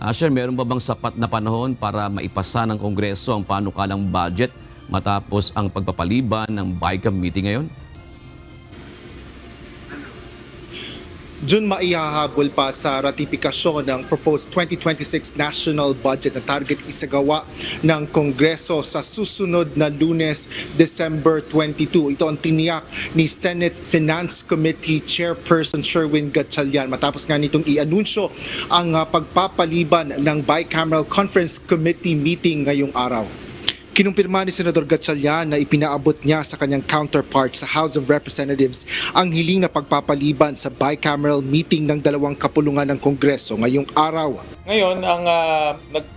Asher, meron ba bang sapat na panahon para maipasa ng Kongreso ang panukalang budget matapos ang pagpapaliban ng BICAM meeting ngayon? June, maihahabol pa sa ratifikasyon ng proposed 2026 national budget na target isagawa ng Kongreso sa susunod na Lunes, December 22. Ito ang tiniyak ni Senate Finance Committee Chairperson Sherwin Gatchalian matapos nga nitong i-anunsyo ang pagpapaliban ng Bicameral Conference Committee meeting ngayong araw. Kinumpirma ni Senador Gatchalian na ipinaabot niya sa kanyang counterpart sa House of Representatives ang hiling na pagpapaliban sa bicameral meeting ng dalawang kapulungan ng Kongreso ngayong araw. Ngayon,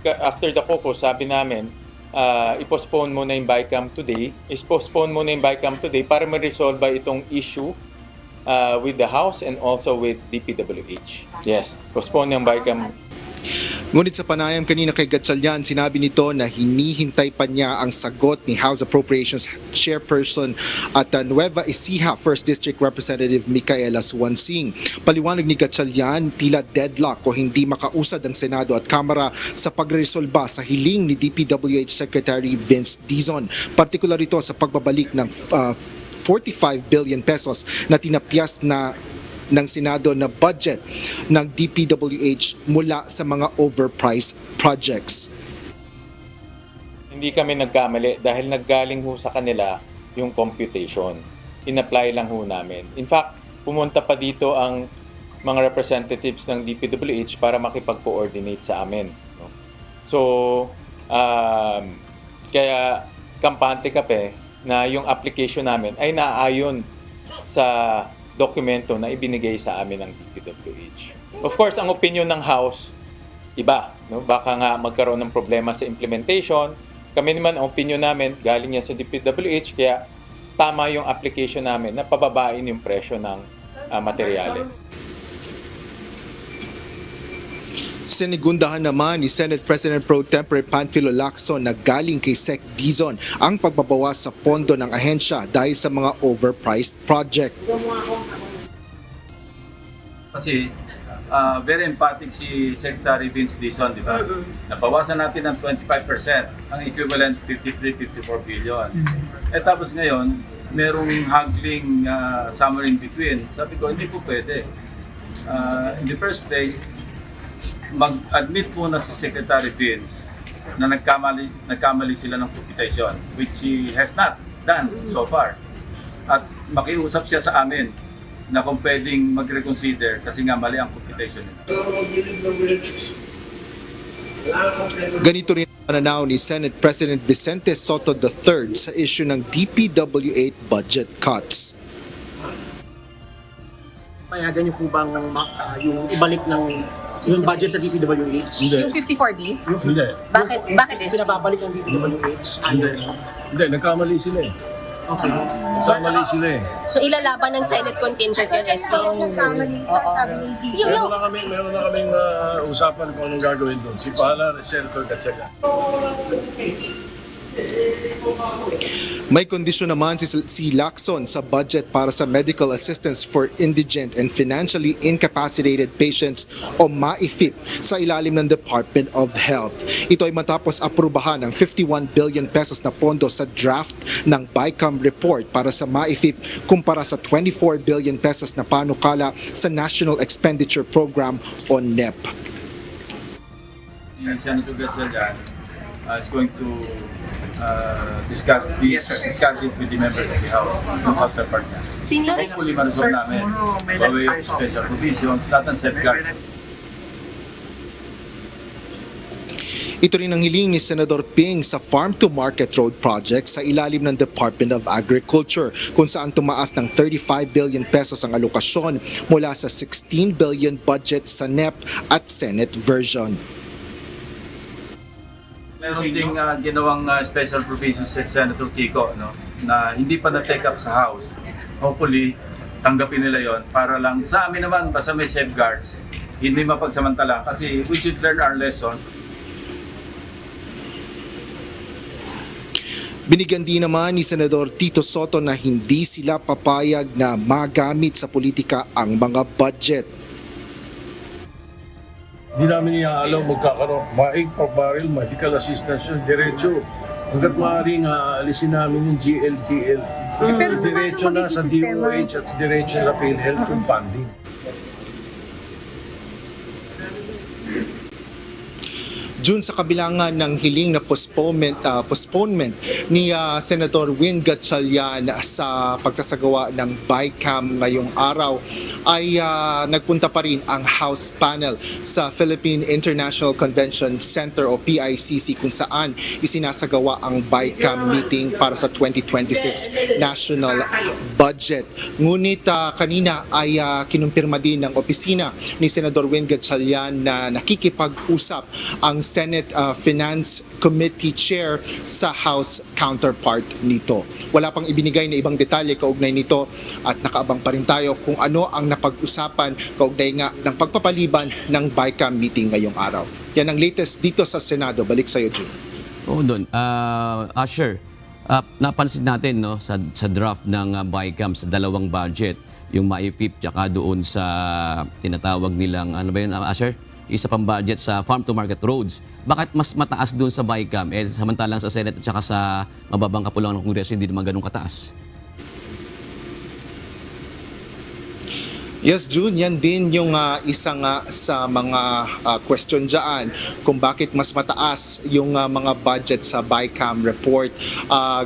after the caucus, sabi namin, i-postpone muna yung BICAM today. I-postpone muna yung BICAM today para ma-resolve itong issue with the House and also with DPWH. Yes, postpone yung BICAM. Ngunit sa panayam kanina kay Gatchalian, sinabi nito na hinihintay pa niya ang sagot ni House Appropriations Chairperson at Nueva Ecija 1st District Representative Micaela Suwansing. Paliwanag ni Gatchalian, tila deadlock o hindi makausad ang Senado at Kamara sa pagresolba sa hiling ni DPWH Secretary Vince Dizon. Partikular ito sa pagbabalik ng 45 billion pesos na tinapyas ng Senado na budget ng DPWH mula sa mga overpriced projects. Hindi kami nagkamali dahil naggaling ho sa kanila yung computation. In-apply lang ho namin. In fact, pumunta pa dito ang mga representatives ng DPWH para makipag-coordinate sa amin. No? So, kaya kampante kape na yung application namin ay naaayon sa dokumento na ibinigay sa amin ng DPWH. Of course, ang opinion ng House, iba. No? Baka nga magkaroon ng problema sa implementation. Kami naman, ang opinion namin, galing yan sa DPWH, kaya tama yung application namin na pababain yung presyo ng materyales. Sinigundahan naman ni Senate President Pro Tempore Panfilo Lacson na galing kay Sec Dizon ang pagbabawas sa pondo ng ahensya dahil sa mga overpriced project. Kasi very emphatic si Secretary Vince Dizon, di ba? Nabawasan natin ng 25%, ang equivalent 53-54 billion. Tapos ngayon, merong haggling somewhere in between. Sabi ko, hindi po pwede. In the first place, mag-admit muna si Secretary Vince na nagkamali sila ng computation, which he has not done so far. At makiusap siya sa amin na kung pwedeng mag-reconsider kasi nga mali ang computation nila. Ganito rin ang pananaw ni Senate President Vicente Soto III sa issue ng DPWH budget cuts. Payagan niyo po bang yung ibalik ng yung budget sa DPWH? Hindi. Yung 54B? Hindi. Bakit SP? Pinababalik ng DPWH? Hindi, nagkamali sila eh. Okay. Nagkamali sila eh. So ilalaban ng Senate contingent yun, SP? Meron na kaming usapan kung anong gagawin doon. Si Pahala, Senator Gatchalian. May kondisyon naman si Lacson sa budget para sa medical assistance for indigent and financially incapacitated patients o MAIFIP sa ilalim ng Department of Health. Ito ay matapos aprubahan ng 51 billion pesos na pondo sa draft ng BICAM report para sa MAIFIP kumpara sa 24 billion pesos na panukala sa National Expenditure Program o NEP. Senator Gatchalian is going to discuss it with the members of the House ng counterpart niya. Hopefully ma-resolve namin by way of special provisions, lahat ng safeguards. Ito rin ang hiling ni Senador Ping sa Farm to Market Road project sa ilalim ng Department of Agriculture kung saan tumaas ng 35 billion pesos ang alokasyon mula sa 16 billion budget sa NEP at Senate version. Meron ding ginawang special provisions sa Senator Kiko, no, na hindi pa na-take up sa House. Hopefully, tanggapin nila yon para lang sa amin naman, basta may safeguards, hindi mapagsamantala kasi we should learn our lesson. Binigyan din naman ni Senador Tito Soto na hindi sila papayag na magamit sa politika ang mga budget. Hindi namin iaalaw magkakaroon. Maig per barrel, medical assistance yun, diretso. Hanggat maaaring aalisin namin yung GLGL. pero sa Diretso paano na sa magiging sistema? DOH at diretso na PhilHealth yung funding. June, sa kabilangan ng hiling na postponement ni Senator Win Gatchalian sa pagsasagawa ng BICAM ngayong araw, ay nagpunta pa rin ang House panel sa Philippine International Convention Center o PICC, kung saan isinasagawa ang BICAM meeting para sa 2026 national budget. Ngunit kanina ay kinumpirma din ng opisina ni Senador Win Gatchalian na nakikipag-usap ang Senate Finance Committee Chair sa House counterpart nito. Wala pang ibinigay na ibang detalye kaugnay nito at nakaabang pa rin tayo kung ano ang napag-usapan kaugnay nga ng pagpapaliban ng BICAM meeting ngayong araw. Yan ang latest dito sa Senado. Balik sa iyo, June. Oo, doon. Asher, napansin natin no, sa draft ng BICAM sa dalawang budget, yung MAIPIP tsaka doon sa tinatawag nilang, ano ba yun, Asher? Isa pang budget sa farm to market roads. Bakit mas mataas doon sa BICAM samantalang sa Senate at saka sa mababang kapulungan ng Kongreso hindi naman ganun kataas? Yes, June, yan din yung isa nga sa mga question dyan kung bakit mas mataas yung mga budget sa BICAM report.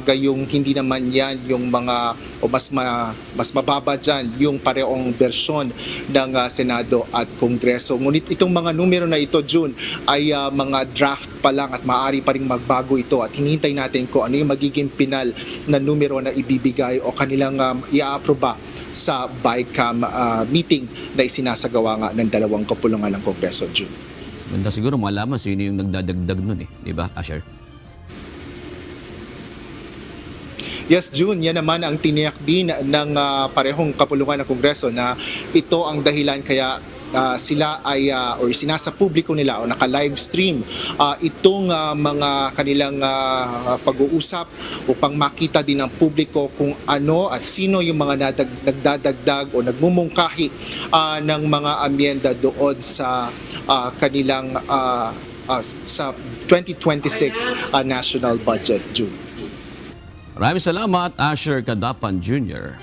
Gayong hindi naman yan yung mga o mas mababa dyan yung parehong bersyon ng Senado at Kongreso. Ngunit itong mga numero na ito, June, ay mga draft pa lang at maaari pa rin magbago ito at hinihintay natin kung ano yung magiging pinal na numero na ibibigay o kanilang i-aproba sa BICAM meeting na isinasagawa nga ng dalawang kapulungan ng Kongreso, June. Ganda siguro malaman sino yung nagdadagdag nun di ba, Asher? Yes, June, yan naman ang tiniyak din ng parehong kapulungan ng Kongreso na ito ang dahilan kaya sila ay or sinasa publiko nila o naka-live stream itong mga kanilang pag-uusap upang makita din ng publiko kung ano at sino yung mga nagdadagdag o nagmumungkahi ng mga amyenda doon sa kanilang sa 2026 national budget, June. Maraming salamat, Asher Cadapan Jr.